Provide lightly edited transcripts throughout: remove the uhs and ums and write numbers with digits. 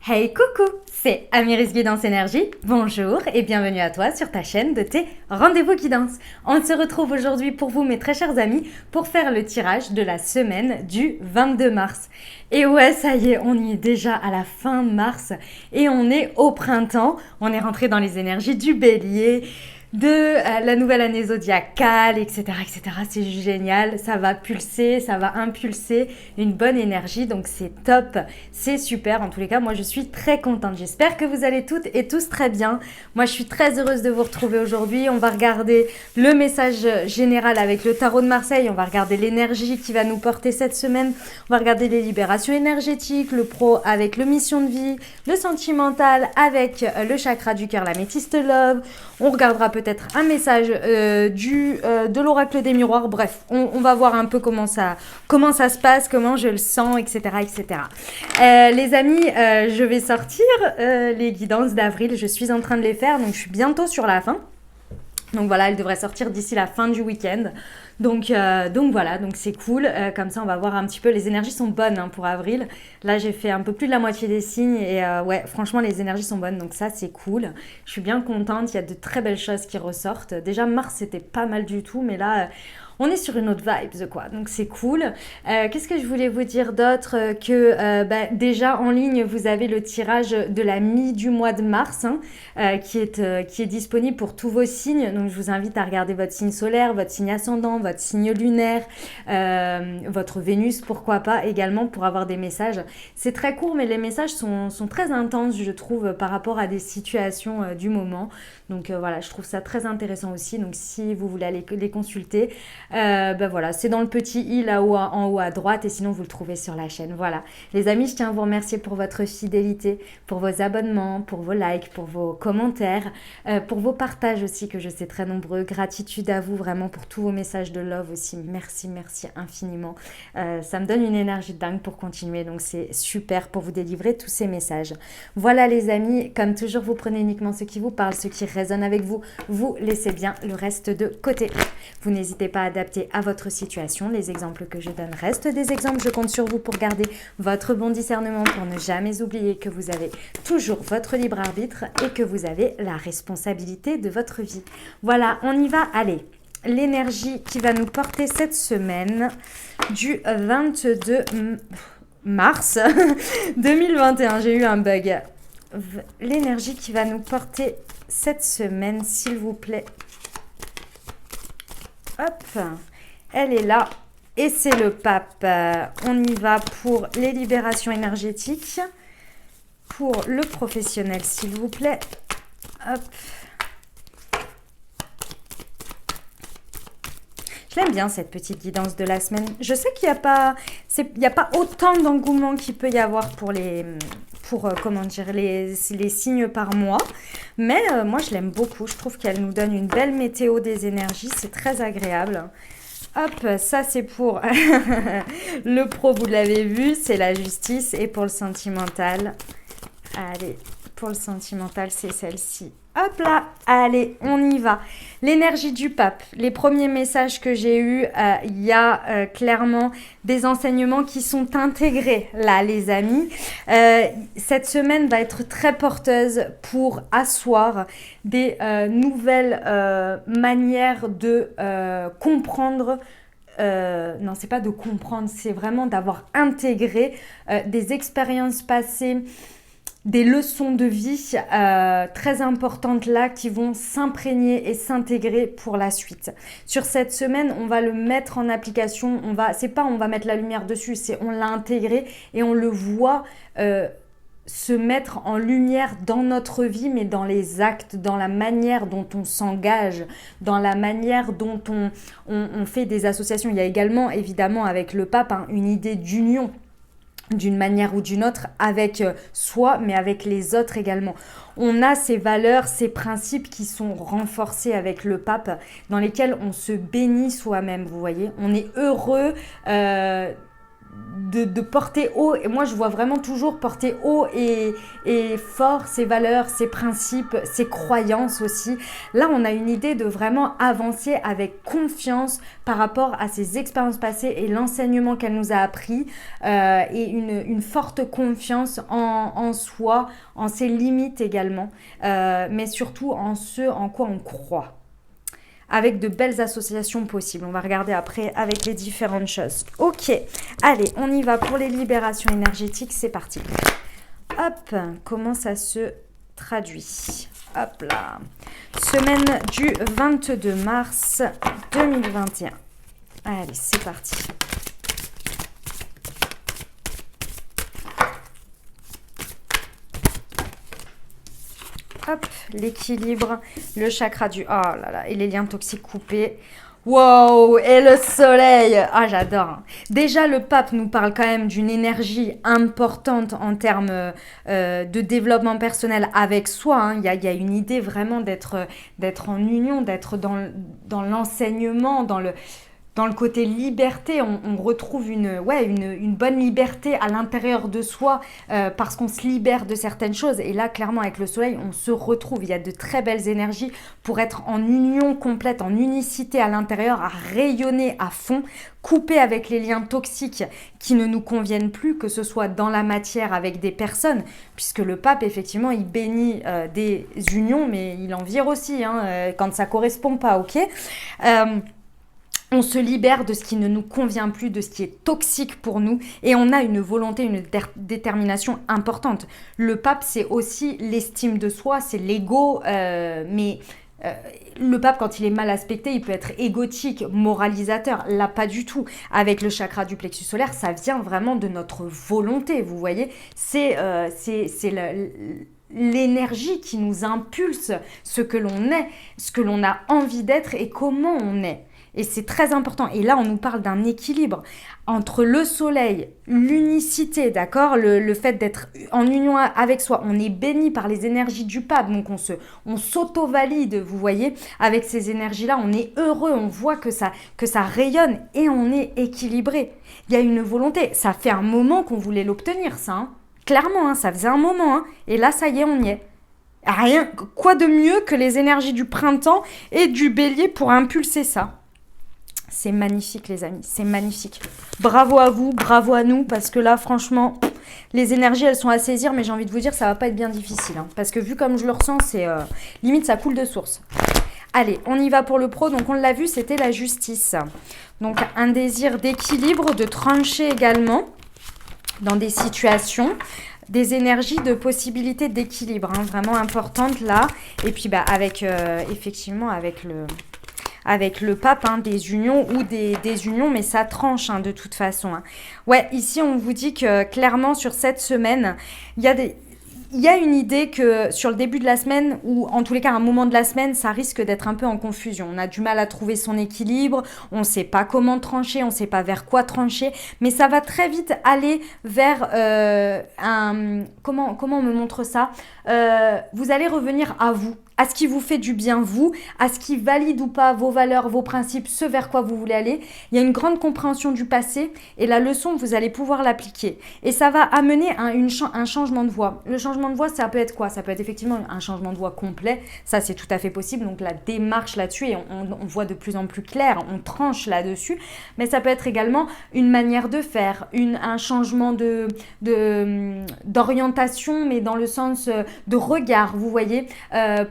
Hey coucou, c'est Amiris Guidance Énergie. Bonjour et bienvenue à toi sur ta chaîne de tes rendez-vous guidance. On se retrouve aujourd'hui pour vous mes très chers amis pour faire le tirage de la semaine du 22 mars. Et ouais, ça y est, on y est déjà à la fin mars et on est au printemps. On est rentré dans les énergies du bélier, de la nouvelle année zodiacale, etc., etc. C'est génial, ça va pulser, ça va impulser une bonne énergie, donc c'est top, c'est super. En tous les cas, moi je suis très contente. J'espère que vous allez toutes et tous très bien. Moi je suis très heureuse de vous retrouver aujourd'hui. On va regarder le message général avec le tarot de Marseille, on va regarder l'énergie qui va nous porter cette semaine, on va regarder les libérations énergétiques, le pro avec le mission de vie, le sentimental avec le chakra du cœur, la métiste love. On regardera peut-être un message de l'oracle des miroirs. Bref, on va voir un peu comment ça se passe, comment je le sens, etc. etc. Les amis, je vais sortir les guidances d'avril. Je suis en train de les faire, donc je suis bientôt sur la fin. Donc voilà, elle devrait sortir d'ici la fin du week-end. Donc voilà, donc c'est cool. Comme ça, on va voir un petit peu. Les énergies sont bonnes pour avril. Là, j'ai fait un peu plus de la moitié des signes et ouais, franchement, les énergies sont bonnes. Donc ça, c'est cool. Je suis bien contente. Il y a de très belles choses qui ressortent. Déjà, mars, c'était pas mal du tout, mais là, on est sur une autre vibe, quoi. Donc c'est cool. Qu'est-ce que je voulais vous dire d'autre déjà en ligne, vous avez le tirage de la du mois de mars qui est disponible pour tous vos signes. Donc je vous invite à regarder votre signe solaire, votre signe ascendant, votre signe lunaire, votre Vénus, pourquoi pas également pour avoir des messages. C'est très court, mais les messages sont très intenses, je trouve, par rapport à des situations du moment. Donc voilà, je trouve ça très intéressant aussi. Donc si vous voulez aller les consulter, voilà, c'est dans le petit i là-haut en haut à droite et sinon vous le trouvez sur la chaîne. Voilà, les amis, je tiens à vous remercier pour votre fidélité, pour vos abonnements, pour vos likes, pour vos commentaires, pour vos partages aussi que je sais très nombreux. Gratitude à vous vraiment pour tous vos messages de love aussi. Merci, merci infiniment. Ça me donne une énergie dingue pour continuer, donc c'est super pour vous délivrer tous ces messages. Voilà les amis, comme toujours, vous prenez uniquement ce qui vous parle, ce qui résonne avec vous, vous laissez bien le reste de côté. Vous n'hésitez pas à adapter à votre situation. Les exemples que je donne restent des exemples. Je compte sur vous pour garder votre bon discernement, pour ne jamais oublier que vous avez toujours votre libre arbitre et que vous avez la responsabilité de votre vie. Voilà, on y va. Allez, l'énergie qui va nous porter cette semaine du 22 mars 2021. J'ai eu un bug. L'énergie qui va nous porter cette semaine, s'il vous plaît. Hop, elle est là et c'est le pape. On y va pour les libérations énergétiques, pour le professionnel, s'il vous plaît. Hop. Je l'aime bien cette petite guidance de la semaine. Je sais qu'il n'y a pas autant d'engouement qu'il peut y avoir pour les signes par mois. Mais moi, je l'aime beaucoup. Je trouve qu'elle nous donne une belle météo des énergies. C'est très agréable. Hop, ça c'est pour le pro, vous l'avez vu, c'est la justice. Et pour le sentimental, allez, pour le sentimental, c'est celle-ci. Hop là, allez, on y va. L'énergie du pape. Les premiers messages que j'ai eus, il y a clairement des enseignements qui sont intégrés là, les amis. Cette semaine va être très porteuse pour asseoir des nouvelles manières de comprendre. Non, c'est pas de comprendre, c'est vraiment d'avoir intégré des expériences passées, des leçons de vie très importantes là qui vont s'imprégner et s'intégrer pour la suite. Sur cette semaine, on va le mettre en application. On va mettre la lumière dessus, c'est on l'a intégré et on le voit se mettre en lumière dans notre vie, mais dans les actes, dans la manière dont on s'engage, dans la manière dont on fait des associations. Il y a également, évidemment, avec le pape, une idée d'union d'une manière ou d'une autre avec soi, mais avec les autres également. On a ces valeurs, ces principes qui sont renforcés avec le pape, dans lesquels on se bénit soi-même, vous voyez. On est heureux de porter haut, et moi je vois vraiment toujours porter haut et fort ses valeurs, ses principes, ses croyances aussi. Là on a une idée de vraiment avancer avec confiance par rapport à ses expériences passées et l'enseignement qu'elle nous a appris, et une forte confiance en soi, en ses limites également, mais surtout en ce en quoi on croit, avec de belles associations possibles. On va regarder après avec les différentes choses. Ok, allez, on y va pour les libérations énergétiques, c'est parti. Hop, comment ça se traduit? Hop là. Semaine du 22 mars 2021. Allez, c'est parti. Hop, l'équilibre, le chakra du... Oh là là, et les liens toxiques coupés. Wow, et le soleil. Ah, j'adore. Déjà, le pape nous parle quand même d'une énergie importante en termes de développement personnel avec soi. Hein. Il y a une idée vraiment d'être en union, d'être dans l'enseignement, dans le côté liberté. On retrouve une bonne liberté à l'intérieur de soi, parce qu'on se libère de certaines choses. Et là, clairement, avec le soleil, on se retrouve. Il y a de très belles énergies pour être en union complète, en unicité à l'intérieur, à rayonner à fond, couper avec les liens toxiques qui ne nous conviennent plus, que ce soit dans la matière avec des personnes, puisque le pape, effectivement, il bénit des unions, mais il en vire aussi, hein, quand ça correspond pas, ok. On se libère de ce qui ne nous convient plus, de ce qui est toxique pour nous, et on a une volonté, une détermination importante. Le pape, c'est aussi l'estime de soi, c'est l'ego, mais le pape, quand il est mal aspecté, il peut être égotique, moralisateur. Là, pas du tout. Avec le chakra du plexus solaire, ça vient vraiment de notre volonté, vous voyez. C'est l'énergie qui nous impulse ce que l'on est, ce que l'on a envie d'être et comment on est. Et c'est très important. Et là, on nous parle d'un équilibre entre le soleil, l'unicité, d'accord, le fait d'être en union avec soi. On est béni par les énergies du pape, donc on s'auto-valide, vous voyez, avec ces énergies-là. On est heureux, on voit que ça rayonne et on est équilibré. Il y a une volonté. Ça fait un moment qu'on voulait l'obtenir, ça. Hein. Clairement, hein, ça faisait un moment. Hein. Et là, ça y est, on y est. Rien, quoi de mieux que les énergies du printemps et du bélier pour impulser ça? C'est magnifique, les amis, c'est magnifique. Bravo à vous, bravo à nous, parce que là, franchement, les énergies, elles sont à saisir, mais j'ai envie de vous dire, ça va pas être bien difficile. Hein, parce que vu comme je le ressens, c'est limite, ça coule de source. Allez, on y va pour le pro. Donc, on l'a vu, c'était la justice. Donc, un désir d'équilibre, de trancher également dans des situations. Des énergies de possibilité d'équilibre, hein, vraiment importantes là. Et puis, avec, effectivement, avec le pape, hein, des unions ou des unions, mais ça tranche, hein, de toute façon. Hein. Ouais, ici, on vous dit que clairement, sur cette semaine, il y a une idée que sur le début de la semaine, ou en tous les cas, à un moment de la semaine, ça risque d'être un peu en confusion. On a du mal à trouver son équilibre, on ne sait pas comment trancher, on ne sait pas vers quoi trancher, mais ça va très vite aller vers comment on me montre ça, vous allez revenir à vous, à ce qui vous fait du bien, vous, à ce qui valide ou pas vos valeurs, vos principes, ce vers quoi vous voulez aller. Il y a une grande compréhension du passé et la leçon, vous allez pouvoir l'appliquer. Et ça va amener un changement de voie. Le changement de voie, ça peut être quoi? Ça peut être effectivement un changement de voie complet. Ça, c'est tout à fait possible. Donc, la démarche là-dessus, et on voit de plus en plus clair, on tranche là-dessus. Mais ça peut être également une manière de faire, un changement d'orientation, mais dans le sens de regard, vous voyez,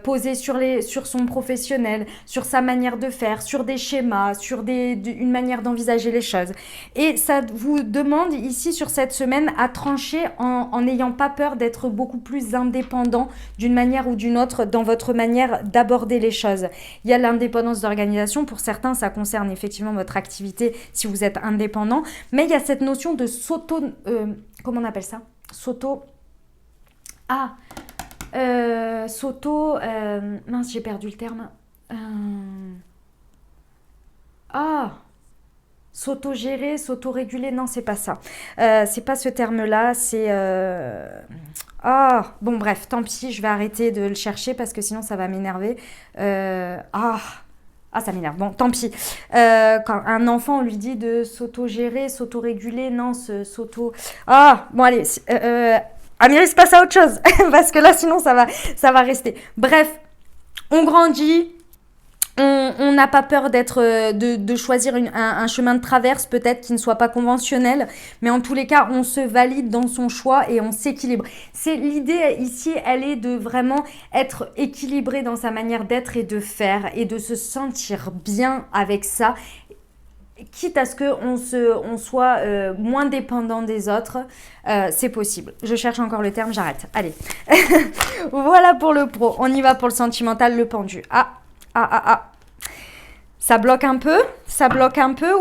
posé sur son professionnel, sur sa manière de faire, sur des schémas, sur une manière d'envisager les choses. Et ça vous demande ici sur cette semaine à trancher en n'ayant pas peur d'être beaucoup plus indépendant d'une manière ou d'une autre dans votre manière d'aborder les choses. Il y a l'indépendance d'organisation, pour certains ça concerne effectivement votre activité si vous êtes indépendant, mais il y a cette notion de comment on appelle ça? Mince, j'ai perdu le terme. S'auto-gérer, s'auto-réguler, non, c'est pas ça. C'est pas ce terme-là, c'est... bon, bref, tant pis, je vais arrêter de le chercher parce que sinon ça va m'énerver. Ah, ça m'énerve. Bon, tant pis. Quand un enfant, on lui dit de s'auto-gérer, s'auto-réguler, non, s'auto... Ah, bon, allez. Amiris, passe à autre chose. Parce que là, sinon, ça va rester. Bref, on grandit. On n'a pas peur de choisir un chemin de traverse peut-être qui ne soit pas conventionnel, mais en tous les cas, on se valide dans son choix et on s'équilibre. C'est l'idée ici, elle est de vraiment être équilibré dans sa manière d'être et de faire et de se sentir bien avec ça, quitte à ce on soit moins dépendant des autres. C'est possible. Je cherche encore le terme, j'arrête. Allez. Voilà pour le pro. On y va pour le sentimental, le pendu. Ah. Ça bloque un peu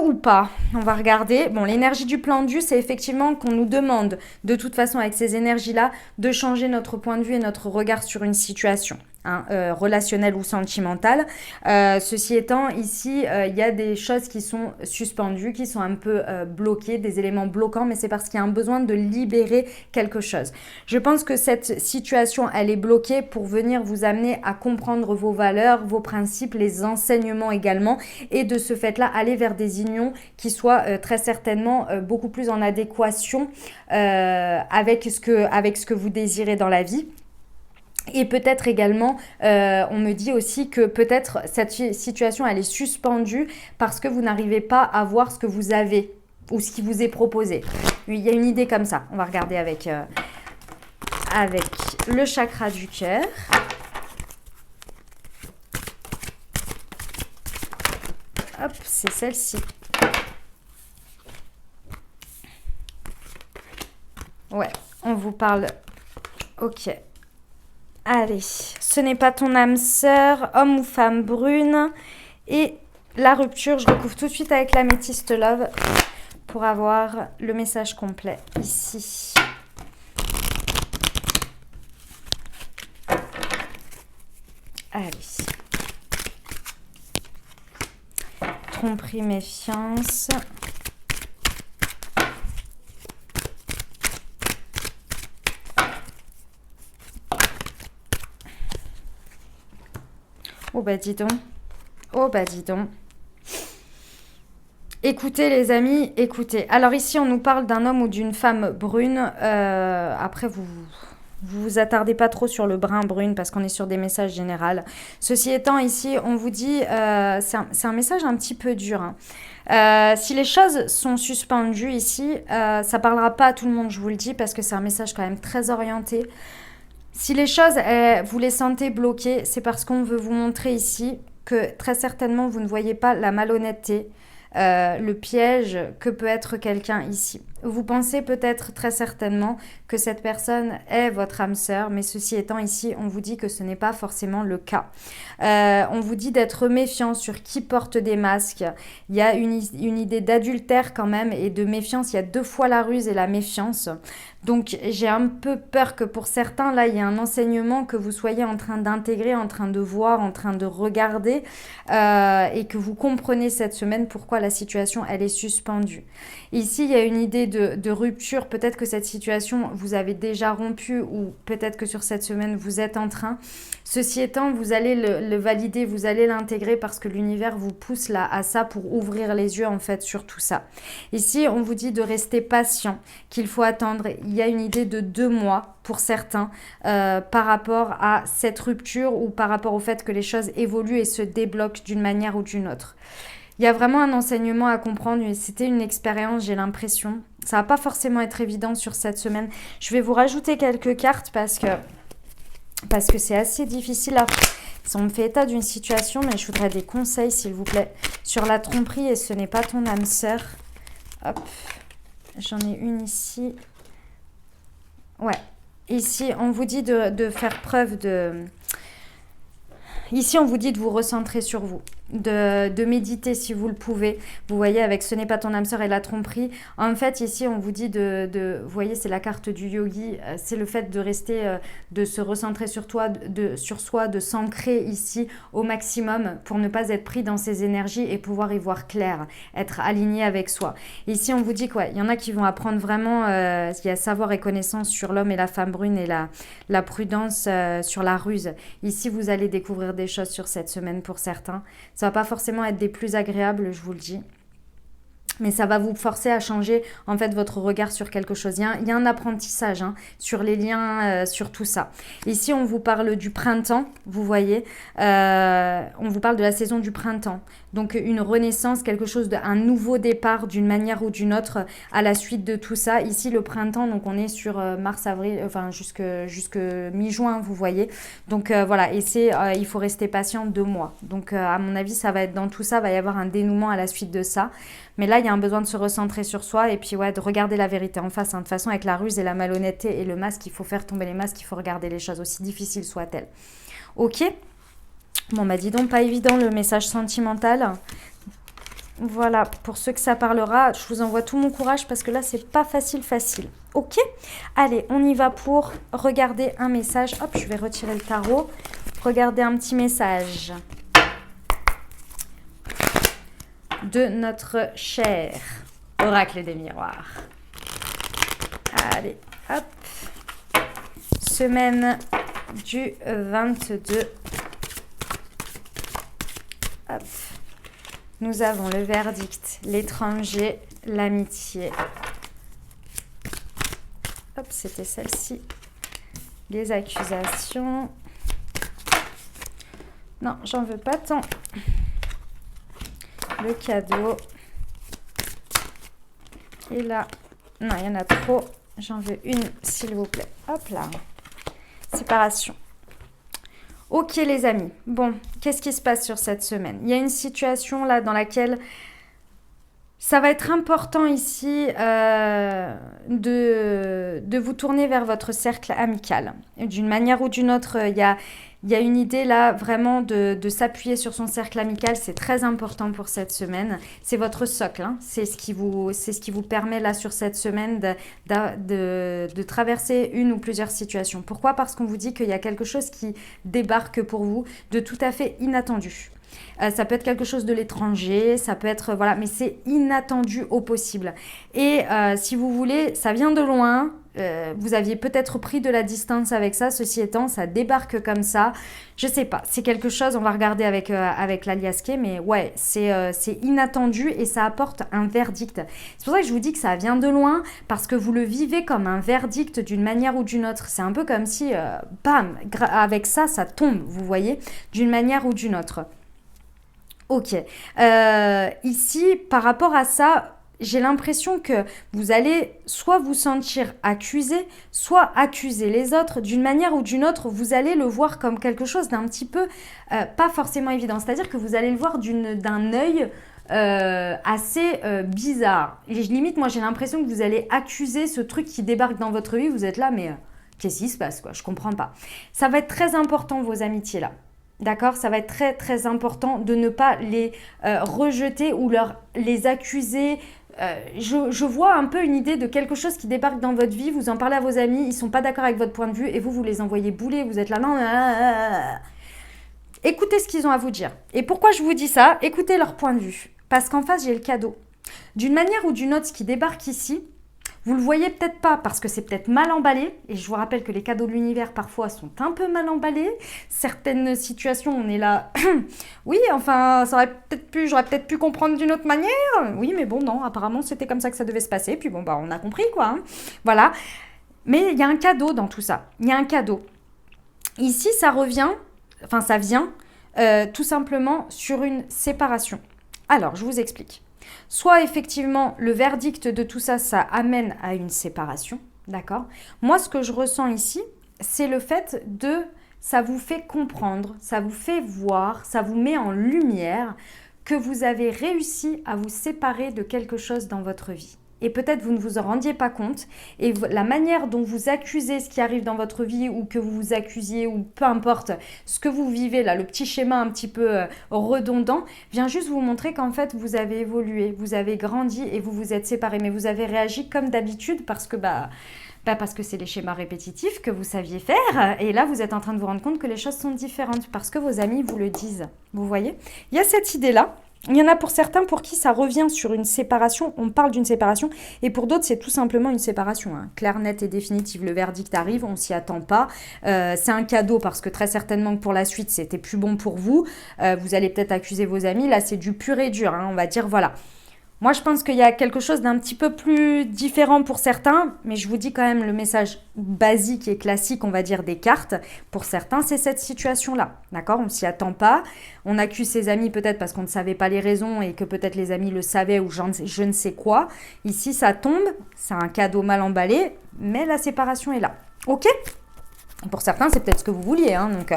ou pas? On va regarder. Bon, l'énergie du pendu, c'est effectivement qu'on nous demande, de toute façon, avec ces énergies-là, de changer notre point de vue et notre regard sur une situation. Relationnelle ou sentimentale. Ceci étant, ici, il y a des choses qui sont suspendues, qui sont un peu bloquées, des éléments bloquants, mais c'est parce qu'il y a un besoin de libérer quelque chose. Je pense que cette situation, elle est bloquée pour venir vous amener à comprendre vos valeurs, vos principes, les enseignements également, et de ce fait-là, aller vers des unions qui soient très certainement beaucoup plus en adéquation avec ce que vous désirez dans la vie. Et peut-être également, on me dit aussi que peut-être cette situation, elle est suspendue parce que vous n'arrivez pas à voir ce que vous avez ou ce qui vous est proposé. Il y a une idée comme ça. On va regarder avec le chakra du cœur. Hop, c'est celle-ci. Ouais, on vous parle... Ok. Allez, ce n'est pas ton âme sœur, homme ou femme brune. Et la rupture, je recouvre tout de suite avec l'améthyste love pour avoir le message complet ici. Allez. Tromperie, méfiance. Oh bah dis donc. Écoutez les amis, écoutez. Alors ici on nous parle d'un homme ou d'une femme brune. Après vous attardez pas trop sur le brun brune parce qu'on est sur des messages généraux. Ceci étant ici on vous dit, c'est un message un petit peu dur. Si les choses sont suspendues ici, ça parlera pas à tout le monde, je vous le dis, parce que c'est un message quand même très orienté. Si les choses, vous les sentez bloquées, c'est parce qu'on veut vous montrer ici que très certainement vous ne voyez pas la malhonnêteté, le piège que peut être quelqu'un ici. Vous pensez peut-être très certainement que cette personne est votre âme sœur, mais ceci étant ici, on vous dit que ce n'est pas forcément le cas. On vous dit d'être méfiant sur qui porte des masques. Il y a une idée d'adultère quand même et de méfiance. Il y a 2 fois la ruse et la méfiance. Donc j'ai un peu peur que pour certains, là, il y a un enseignement que vous soyez en train d'intégrer, en train de voir, en train de regarder et que vous comprenez cette semaine pourquoi la situation, elle est suspendue. Ici, il y a une idée de rupture. Peut-être que cette situation, vous avez déjà rompu ou peut-être que sur cette semaine, vous êtes en train. Ceci étant, vous allez le valider, vous allez l'intégrer parce que l'univers vous pousse là à ça pour ouvrir les yeux en fait sur tout ça. Ici, on vous dit de rester patient, qu'il faut attendre. Il y a une idée de 2 mois pour certains par rapport à cette rupture ou par rapport au fait que les choses évoluent et se débloquent d'une manière ou d'une autre. Il y a vraiment un enseignement à comprendre et c'était une expérience, j'ai l'impression. Ça va pas forcément être évident sur cette semaine. Je vais vous rajouter quelques cartes parce que c'est assez difficile à... On me fait état d'une situation, mais je voudrais des conseils, s'il vous plaît, sur la tromperie et ce n'est pas ton âme sœur. Hop, j'en ai une ici. Ouais, ici, on vous dit de faire preuve de... Ici, on vous dit de vous recentrer sur vous, de méditer si vous le pouvez. Vous voyez, avec ce n'est pas ton âme sœur et la tromperie. En fait, ici, on vous dit vous voyez, c'est la carte du yogi. C'est le fait de rester, de se recentrer sur sur soi, de s'ancrer ici au maximum pour ne pas être pris dans ses énergies et pouvoir y voir clair, être aligné avec soi. Ici, on vous dit quoi? Il y en a qui vont apprendre vraiment, il y a savoir et connaissance sur l'homme et la femme brune et la prudence sur la ruse. Ici, vous allez découvrir des choses sur cette semaine pour certains. Ça va pas forcément être des plus agréables, je vous le dis. Mais ça va vous forcer à changer en fait votre regard sur quelque chose. Il y a un apprentissage hein, sur les liens, sur tout ça. Ici, on vous parle du printemps, vous voyez. On vous parle de la saison du printemps. Donc une renaissance, quelque chose un nouveau départ d'une manière ou d'une autre à la suite de tout ça. Ici, le printemps, donc on est sur mars, avril, enfin jusque mi-juin, vous voyez. Donc voilà, et il faut rester patient 2 mois. Donc à mon avis, ça va être dans tout ça, va y avoir un dénouement à la suite de ça. Mais là, il y a un besoin de se recentrer sur soi et puis ouais, de regarder la vérité en face. Hein. De toute façon, avec la ruse et la malhonnêteté et le masque, il faut faire tomber les masques, il faut regarder les choses, aussi difficiles soient-elles. Ok ? Bon, bah dis donc, pas évident le message sentimental. Voilà, pour ceux que ça parlera, je vous envoie tout mon courage parce que là, c'est pas facile. Ok ? Allez, on y va pour regarder un message. Hop, je vais retirer le tarot. Regardez un petit message de notre cher oracle des miroirs. Allez, hop. Semaine du 22. Hop. Nous avons le verdict, l'étranger, l'amitié. Hop, c'était celle-ci. Les accusations. Non, j'en veux pas tant. Le cadeau. Et là, non, il y en a trop. J'en veux une, s'il vous plaît. Hop là. Séparation. Ok les amis. Bon, qu'est-ce qui se passe sur cette semaine? Il y a une situation là dans laquelle ça va être important ici de vous tourner vers votre cercle amical. D'une manière ou d'une autre, il y a une idée là vraiment de s'appuyer sur son cercle amical. C'est très important pour cette semaine. C'est votre socle. Hein. C'est ce qui vous permet là sur cette semaine de traverser une ou plusieurs situations. Pourquoi? Parce qu'on vous dit qu'il y a quelque chose qui débarque pour vous de tout à fait inattendu. Ça peut être quelque chose de l'étranger, ça peut être, voilà, mais c'est inattendu au possible. Et si vous voulez, ça vient de loin, vous aviez peut-être pris de la distance avec ça, ceci étant, ça débarque comme ça. Je sais pas, c'est quelque chose, on va regarder avec l'aliasqué, mais ouais, c'est inattendu et ça apporte un verdict. C'est pour ça que je vous dis que ça vient de loin, parce que vous le vivez comme un verdict d'une manière ou d'une autre. C'est un peu comme si, bam, avec ça, ça tombe, vous voyez, d'une manière ou d'une autre. Ok, ici, par rapport à ça, j'ai l'impression que vous allez soit vous sentir accusé, soit accuser les autres. D'une manière ou d'une autre, vous allez le voir comme quelque chose d'un petit peu pas forcément évident. C'est-à-dire que vous allez le voir d'un œil assez bizarre. Et limite, moi, j'ai l'impression que vous allez accuser ce truc qui débarque dans votre vie. Vous êtes là, mais qu'est-ce qui se passe, quoi? Je comprends pas. Ça va être très important, vos amitiés, là. D'accord, ça va être très très important de ne pas les rejeter ou les accuser. Je vois un peu une idée de quelque chose qui débarque dans votre vie, vous en parlez à vos amis, ils ne sont pas d'accord avec votre point de vue et vous les envoyez bouler, vous êtes là, non, écoutez ce qu'ils ont à vous dire. Et pourquoi je vous dis ça? Écoutez leur point de vue, parce qu'en face j'ai le cadeau. D'une manière ou d'une autre, ce qui débarque ici, vous le voyez peut-être pas parce que c'est peut-être mal emballé. Et je vous rappelle que les cadeaux de l'univers parfois sont un peu mal emballés. Certaines situations, on est là. Oui, enfin, j'aurais peut-être pu comprendre d'une autre manière. Oui, mais bon, non, apparemment c'était comme ça que ça devait se passer. Puis bon, bah, on a compris quoi. Hein. Voilà. Mais il y a un cadeau dans tout ça. Il y a un cadeau. Ici, ça vient tout simplement sur une séparation. Alors, je vous explique. Soit effectivement, le verdict de tout ça, ça amène à une séparation, d'accord? Moi, ce que je ressens ici, c'est le fait ça vous fait comprendre, ça vous fait voir, ça vous met en lumière que vous avez réussi à vous séparer de quelque chose dans votre vie. Et peut-être vous ne vous en rendiez pas compte. Et la manière dont vous accusez ce qui arrive dans votre vie ou que vous vous accusiez ou peu importe ce que vous vivez là, le petit schéma un petit peu redondant, vient juste vous montrer qu'en fait vous avez évolué, vous avez grandi et vous vous êtes séparés. Mais vous avez réagi comme d'habitude parce que parce que c'est les schémas répétitifs que vous saviez faire. Et là, vous êtes en train de vous rendre compte que les choses sont différentes parce que vos amis vous le disent. Vous voyez? Il y a cette idée-là. Il y en a pour certains pour qui ça revient sur une séparation, on parle d'une séparation, et pour d'autres c'est tout simplement une séparation. Hein. Claire, nette et définitive, le verdict arrive, on s'y attend pas. C'est un cadeau parce que très certainement que pour la suite c'était plus bon pour vous. Vous allez peut-être accuser vos amis, là c'est du pur et dur, hein. On va dire voilà. Moi, je pense qu'il y a quelque chose d'un petit peu plus différent pour certains, mais je vous dis quand même le message basique et classique, on va dire, des cartes. Pour certains, c'est cette situation-là, d'accord? On ne s'y attend pas. On accuse ses amis peut-être parce qu'on ne savait pas les raisons et que peut-être les amis le savaient ou je ne sais quoi. Ici, ça tombe, c'est un cadeau mal emballé, mais la séparation est là, ok? Pour certains, c'est peut-être ce que vous vouliez, hein, donc...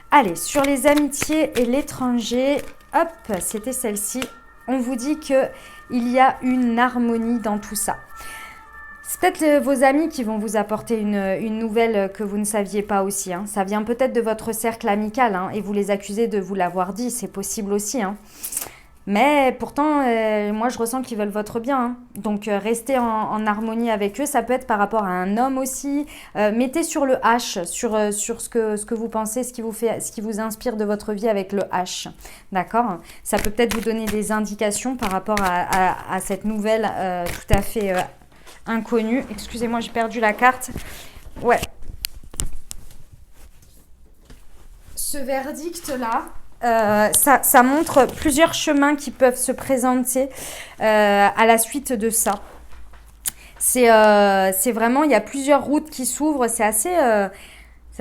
Allez, sur les amitiés et l'étranger, hop, c'était celle-ci. On vous dit qu'il y a une harmonie dans tout ça. C'est peut-être vos amis qui vont vous apporter une nouvelle que vous ne saviez pas aussi. Hein. Ça vient peut-être de votre cercle amical hein, et vous les accusez de vous l'avoir dit. C'est possible aussi. Hein. Mais pourtant, moi, je ressens qu'ils veulent votre bien. Hein. Donc, restez en harmonie avec eux. Ça peut être par rapport à un homme aussi. Mettez sur le H, sur ce que vous pensez, ce qui vous inspire de votre vie avec le H. D'accord? Ça peut peut-être vous donner des indications par rapport à cette nouvelle tout à fait inconnue. Excusez-moi, j'ai perdu la carte. Ouais. Ce verdict-là... ça montre plusieurs chemins qui peuvent se présenter à la suite de ça. C'est vraiment, il y a plusieurs routes qui s'ouvrent. C'est assez...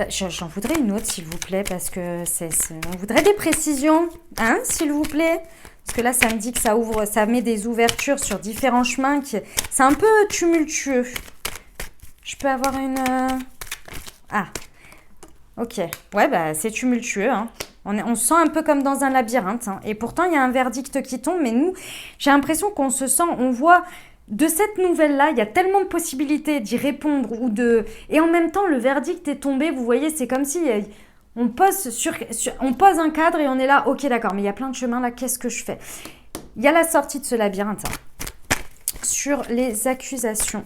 j'en voudrais une autre, s'il vous plaît, parce que on voudrait des précisions, hein, s'il vous plaît. Parce que là, ça me dit que ça ouvre, ça met des ouvertures sur différents chemins. C'est un peu tumultueux. Je peux avoir une... Ah, ok. Ouais, bah, c'est tumultueux, hein. On se sent un peu comme dans un labyrinthe. Hein. Et pourtant, il y a un verdict qui tombe. Mais nous, j'ai l'impression qu'on se sent, on voit de cette nouvelle-là, il y a tellement de possibilités d'y répondre. Et en même temps, le verdict est tombé. Vous voyez, c'est comme si on pose un cadre et on est là. Ok, d'accord, mais il y a plein de chemins là. Qu'est-ce que je fais? Il y a la sortie de ce labyrinthe. Hein. Sur les accusations.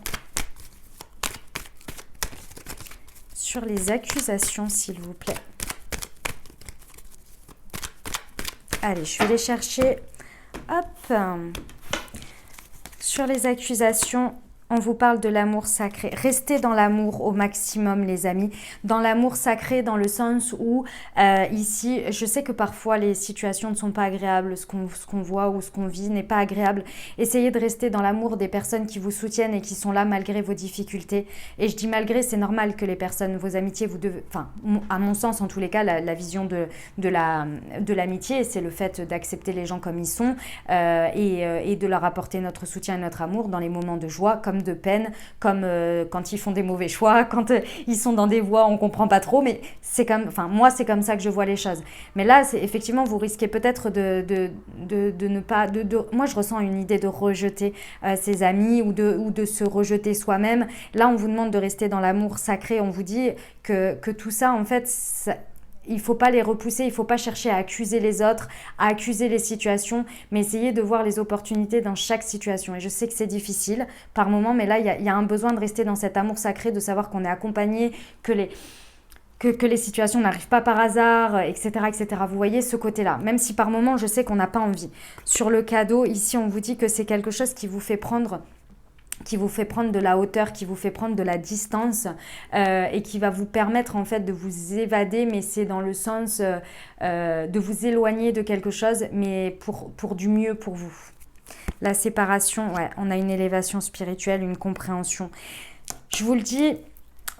Sur les accusations, s'il vous plaît. Allez, je vais les chercher. Hop. Sur les accusations, on vous parle de l'amour sacré. Restez dans l'amour au maximum, les amis. Dans l'amour sacré, dans le sens où, ici, je sais que parfois les situations ne sont pas agréables. Ce qu'on voit ou ce qu'on vit n'est pas agréable. Essayez de rester dans l'amour des personnes qui vous soutiennent et qui sont là malgré vos difficultés. Et je dis malgré, c'est normal que les personnes, vos amitiés, vous devez... Enfin, à mon sens, en tous les cas, la vision de l'amitié, c'est le fait d'accepter les gens comme ils sont et de leur apporter notre soutien et notre amour dans les moments de joie, comme de peine, comme quand ils font des mauvais choix, quand ils sont dans des voies on comprend pas trop, mais c'est comme, enfin moi c'est comme ça que je vois les choses. Mais là c'est effectivement vous risquez peut-être de ne pas, moi je ressens une idée de rejeter ses amis ou de se rejeter soi-même. Là on vous demande de rester dans l'amour sacré, on vous dit que tout ça en fait il ne faut pas les repousser, il ne faut pas chercher à accuser les autres, à accuser les situations, mais essayer de voir les opportunités dans chaque situation. Et je sais que c'est difficile par moments, mais là, il y a un besoin de rester dans cet amour sacré, de savoir qu'on est accompagné, que les situations n'arrivent pas par hasard, etc., etc. Vous voyez ce côté-là, même si par moments, je sais qu'on n'a pas envie. Sur le cadeau, ici, on vous dit que c'est quelque chose qui vous fait prendre de la hauteur, qui vous fait prendre de la distance et qui va vous permettre en fait de vous évader, mais c'est dans le sens de vous éloigner de quelque chose, mais pour du mieux pour vous. La séparation, ouais, on a une élévation spirituelle, une compréhension. Je vous le dis,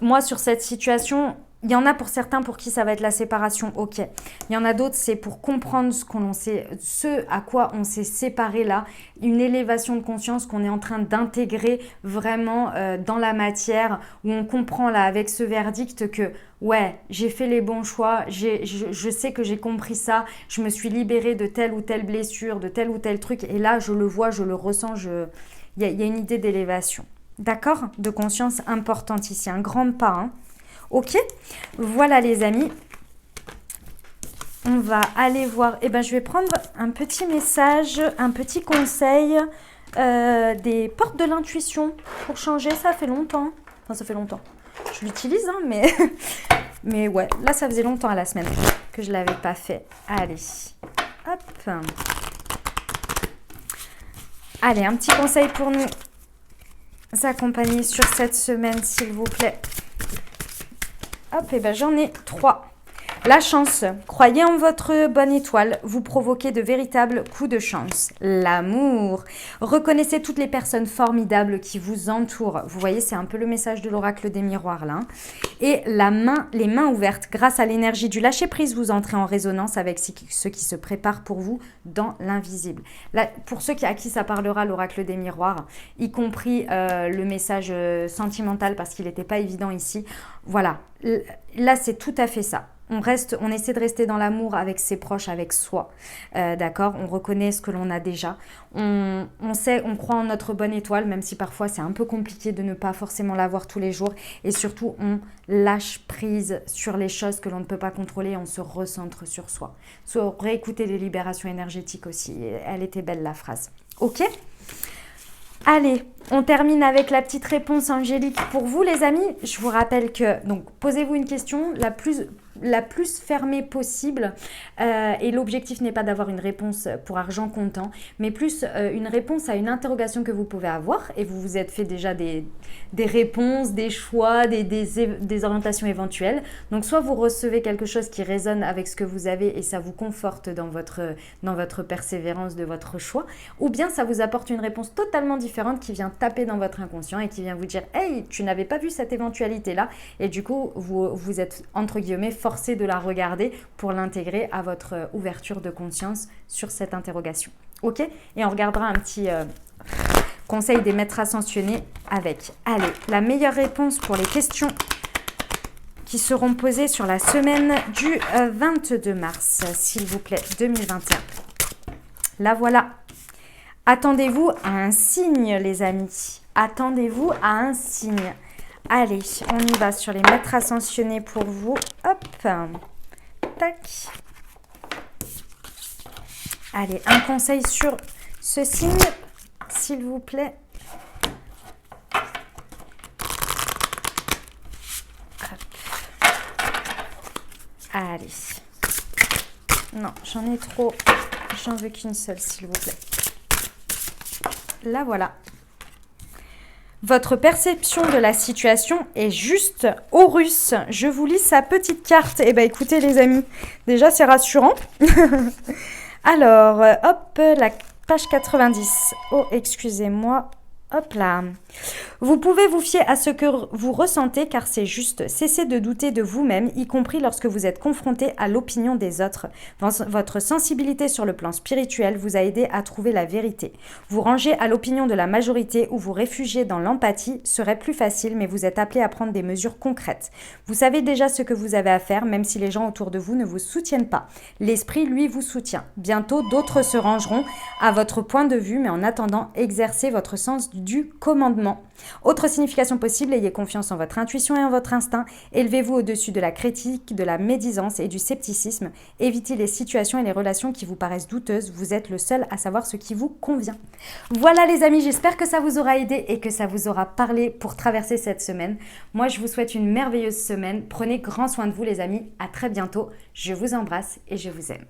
moi sur cette situation... Il y en a pour certains pour qui ça va être la séparation, ok. Il y en a d'autres, c'est pour comprendre ce à quoi on s'est séparé là, une élévation de conscience qu'on est en train d'intégrer vraiment dans la matière, où on comprend là avec ce verdict que ouais, j'ai fait les bons choix, je sais que j'ai compris ça, je me suis libérée de telle ou telle blessure, de tel ou tel truc, et là je le vois, je le ressens, il y a une idée d'élévation. D'accord? De conscience importante ici, un grand pas, hein. Ok, voilà les amis, on va aller voir, je vais prendre un petit message, un petit conseil des portes de l'intuition pour changer, ça fait longtemps, je l'utilise hein, mais ouais, là ça faisait longtemps à la semaine que je ne l'avais pas fait. Allez, hop, Allez, un petit conseil pour nous accompagner sur cette semaine, s'il vous plaît. Hop, et ben j'en ai 3. La chance. Croyez en votre bonne étoile. Vous provoquez de véritables coups de chance. L'amour. Reconnaissez toutes les personnes formidables qui vous entourent. Vous voyez, c'est un peu le message de l'oracle des miroirs là. Et les mains ouvertes. Grâce à l'énergie du lâcher-prise, vous entrez en résonance avec ce qui se prépare pour vous dans l'invisible. Pour ceux à qui ça parlera, l'oracle des miroirs, y compris le message sentimental parce qu'il n'était pas évident ici. Voilà. Là, c'est tout à fait ça. On essaie de rester dans l'amour avec ses proches, avec soi, d'accord. On reconnaît ce que l'on a déjà. On croit en notre bonne étoile, même si parfois c'est un peu compliqué de ne pas forcément l'avoir tous les jours. Et surtout, on lâche prise sur les choses que l'on ne peut pas contrôler. On se recentre sur soi. Réécoutez les libérations énergétiques aussi. Elle était belle la phrase. Ok ? Allez, on termine avec la petite réponse angélique pour vous les amis. Je vous rappelle que, donc, posez-vous une question la plus fermée possible et l'objectif n'est pas d'avoir une réponse pour argent comptant, mais plus une réponse à une interrogation que vous pouvez avoir et vous vous êtes fait déjà des réponses, des choix, des orientations éventuelles. Donc, soit vous recevez quelque chose qui résonne avec ce que vous avez et ça vous conforte dans votre persévérance de votre choix, ou bien ça vous apporte une réponse totalement différente qui vient taper dans votre inconscient et qui vient vous dire « Hey, tu n'avais pas vu cette éventualité-là » et du coup, vous êtes entre guillemets forcé de la regarder pour l'intégrer à votre ouverture de conscience sur cette interrogation. Ok ? Et on regardera un petit conseil des maîtres ascensionnés avec. Allez, la meilleure réponse pour les questions qui seront posées sur la semaine du 22 mars, s'il vous plaît, 2021. La voilà. Attendez-vous à un signe, les amis. Attendez-vous à un signe. Allez, on y va sur les maîtres ascensionnés pour vous. Hop. Tac. Allez, un conseil sur ce signe, s'il vous plaît. Hop. Allez. Non, j'en ai trop. J'en veux qu'une seule, s'il vous plaît. La voilà. Votre perception de la situation est juste Horus. Je vous lis sa petite carte. Eh bien, écoutez les amis, déjà c'est rassurant. Alors, hop, la page 90. Oh, excusez-moi. Hop là. Vous pouvez vous fier à ce que vous ressentez car c'est juste. Cessez de douter de vous-même, y compris lorsque vous êtes confronté à l'opinion des autres. Votre sensibilité sur le plan spirituel vous a aidé à trouver la vérité. Vous ranger à l'opinion de la majorité ou vous réfugier dans l'empathie serait plus facile, mais vous êtes appelé à prendre des mesures concrètes. Vous savez déjà ce que vous avez à faire, même si les gens autour de vous ne vous soutiennent pas. L'esprit, lui, vous soutient. Bientôt, d'autres se rangeront à votre point de vue, mais en attendant, exercez votre sens du commandement. Autre signification possible, ayez confiance en votre intuition et en votre instinct. Élevez-vous au-dessus de la critique, de la médisance et du scepticisme. Évitez les situations et les relations qui vous paraissent douteuses. Vous êtes le seul à savoir ce qui vous convient. Voilà les amis, j'espère que ça vous aura aidé et que ça vous aura parlé pour traverser cette semaine. Moi, je vous souhaite une merveilleuse semaine. Prenez grand soin de vous les amis. À très bientôt. Je vous embrasse et je vous aime.